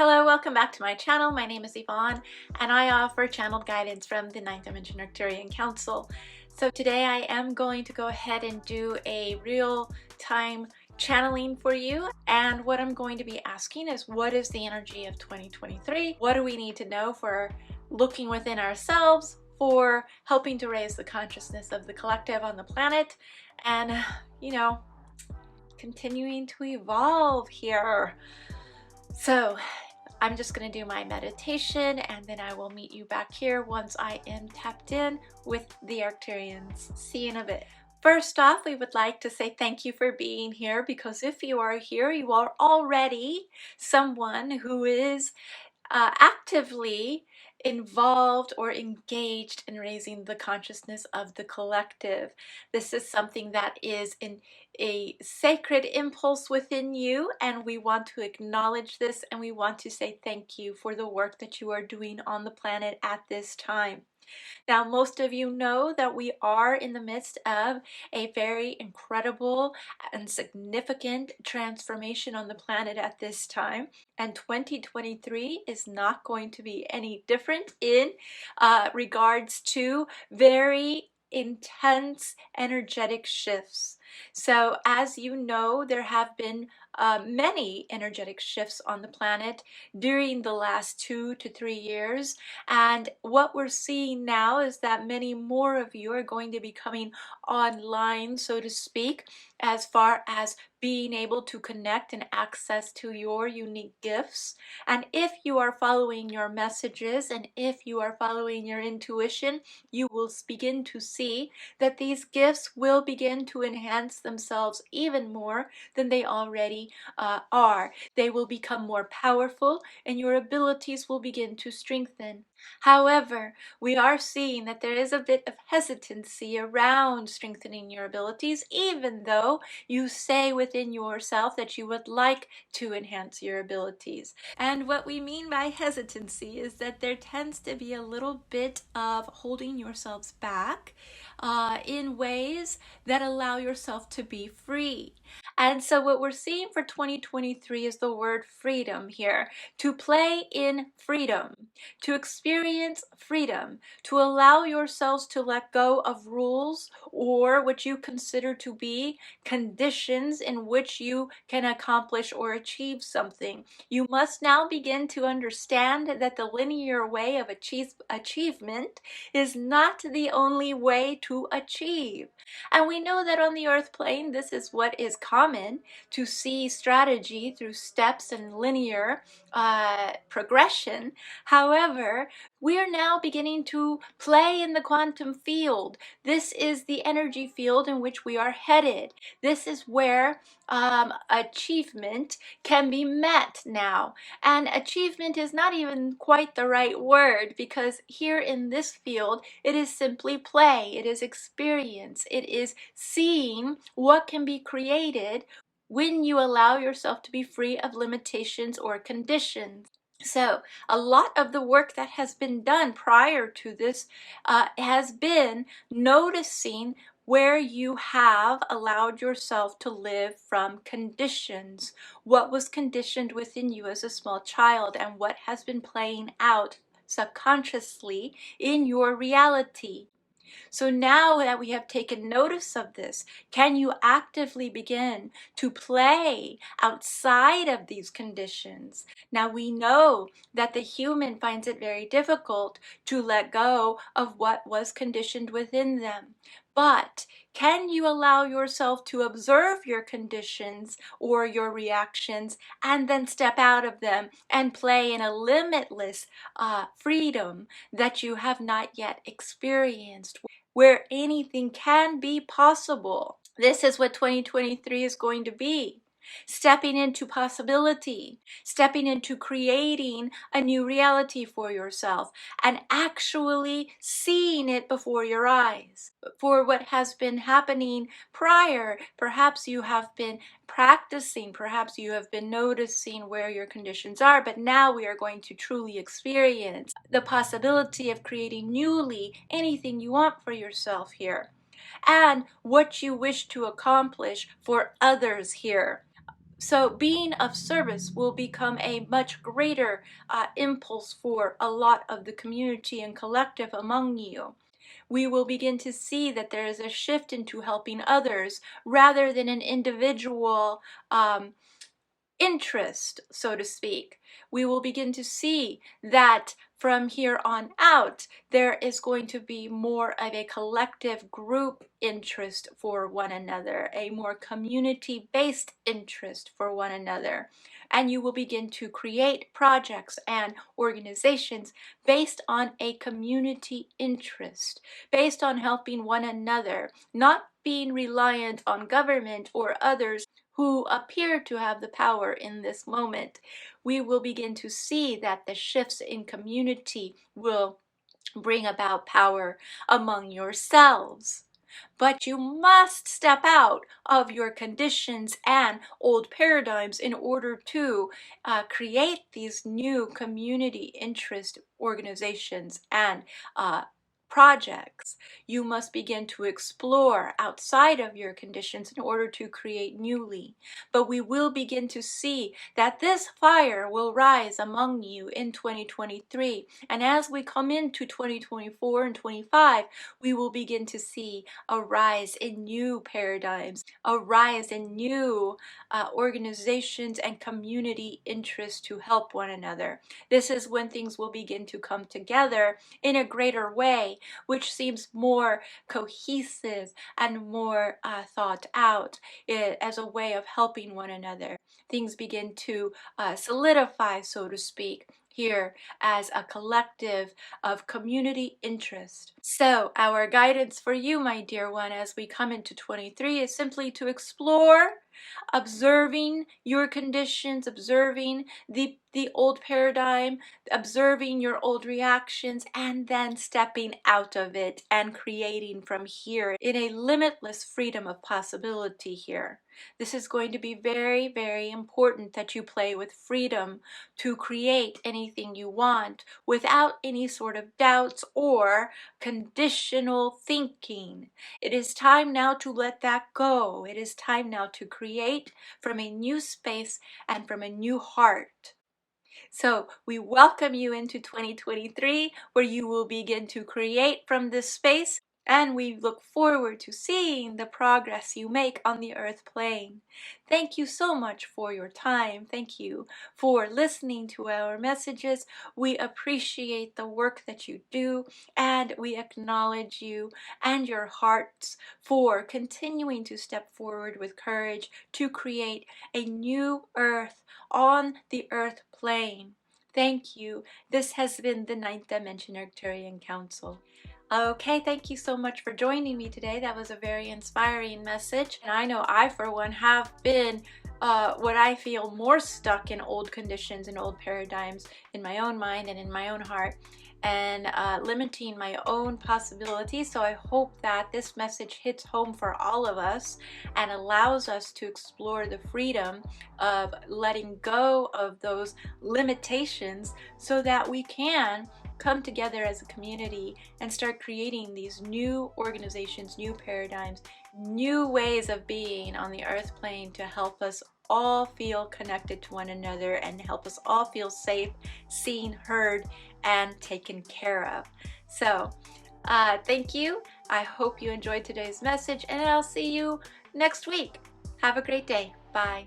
Hello, welcome back to my channel. My name is Yvonne and I offer channeled guidance from the Ninth Dimension Arcturian Council. So today I am going to go ahead and do a real-time channeling for you, and what I'm going to be asking is, what is the energy of 2023? What do we need to know for looking within ourselves, for helping to raise the consciousness of the collective on the planet, and continuing to evolve here. So I'm just going to do my meditation and then I will meet you back here once I am tapped in with the Arcturians. See you in a bit. First off, we would like to say thank you for being here, because if you are here, you are already someone who is actively involved or engaged in raising the consciousness of the collective. This is something that is in a sacred impulse within you, and we want to acknowledge this, and we want to say thank you for the work that you are doing on the planet at this time. Now, most of you know that we are in the midst of a very incredible and significant transformation on the planet at this time, and 2023 is not going to be any different in regards to very intense energetic shifts. So as you know, there have been many energetic shifts on the planet during the last 2 to 3 years, and what we're seeing now is that many more of you are going to be coming online, so to speak, as far as being able to connect and access to your unique gifts. And if you are following your messages and if you are following your intuition, you will begin to see that these gifts will begin to enhance themselves even more than they already are. They will become more powerful and your abilities will begin to strengthen. However, we are seeing that there is a bit of hesitancy around strengthening your abilities, even though you say within yourself that you would like to enhance your abilities. And what we mean by hesitancy is that there tends to be a little bit of holding yourselves back in ways that allow yourself to be free. And so what we're seeing for 2023 is the word freedom here. To play in freedom, to experience freedom, to allow yourselves to let go of rules or what you consider to be conditions in which you can accomplish or achieve something. You must now begin to understand that the linear way of achievement is not the only way to achieve. And we know that on the earth plane, this is what is common, to see strategy through steps and linear progression. However, we are now beginning to play in the quantum field. This is the energy field in which we are headed. This is where achievement can be met now. And achievement is not even quite the right word, because here in this field, it is simply play, it is experience, it is seeing what can be created when you allow yourself to be free of limitations or conditions. So a lot of the work that has been done prior to this has been noticing where you have allowed yourself to live from conditions. What was conditioned within you as a small child, and what has been playing out subconsciously in your reality. So now that we have taken notice of this, can you actively begin to play outside of these conditions? Now we know that the human finds it very difficult to let go of what was conditioned within them. But can you allow yourself to observe your conditions or your reactions and then step out of them and play in a limitless freedom that you have not yet experienced, where anything can be possible? This is what 2023 is going to be. Stepping into possibility, stepping into creating a new reality for yourself, and actually seeing it before your eyes. For what has been happening prior, perhaps you have been practicing, perhaps you have been noticing where your conditions are, but now we are going to truly experience the possibility of creating newly anything you want for yourself here, and what you wish to accomplish for others here. So being of service will become a much greater impulse for a lot of the community and collective among you. We will begin to see that there is a shift into helping others rather than an individual interest, so to speak. We will begin to see that from here on out, there is going to be more of a collective group interest for one another, a more community-based interest for one another. And you will begin to create projects and organizations based on a community interest, based on helping one another, not being reliant on government or others who appear to have the power in this moment. We will begin to see that the shifts in community will bring about power among yourselves. But you must step out of your conditions and old paradigms in order to create these new community interest organizations and projects. You must begin to explore outside of your conditions in order to create newly. But we will begin to see that this fire will rise among you in 2023. And as we come into 2024 and 25, we will begin to see a rise in new paradigms, a rise in new organizations and community interests to help one another. This is when things will begin to come together in a greater way, which seems more cohesive and more thought out as a way of helping one another. Things begin to solidify, so to speak, here as a collective of community interest. So our guidance for you, my dear one, as we come into 23 is simply to explore, observing your conditions, observing the old paradigm, observing your old reactions, and then stepping out of it and creating from here in a limitless freedom of possibility here. This is going to be very, very important that you play with freedom to create anything you want without any sort of doubts or conditional thinking. It is time now to let that go. It is time now to create from a new space and from a new heart. So we welcome you into 2023, where you will begin to create from this space, and we look forward to seeing the progress you make on the earth plane. Thank you so much for your time. Thank you for listening to our messages. We appreciate the work that you do, and we acknowledge you and your hearts for continuing to step forward with courage to create a new earth on the earth plane. Thank you. This has been the Ninth Dimension Arcturian Council. Okay, thank you so much for joining me today. That was a very inspiring message. And I know I, for one, have been what I feel more stuck in old conditions and old paradigms in my own mind and in my own heart, and limiting my own possibilities. So I hope that this message hits home for all of us and allows us to explore the freedom of letting go of those limitations so that we can come together as a community and start creating these new organizations, new paradigms, new ways of being on the earth plane to help us all feel connected to one another and help us all feel safe, seen, heard, and taken care of. So thank you. I hope you enjoyed today's message, and I'll see you next week. Have a great day. Bye.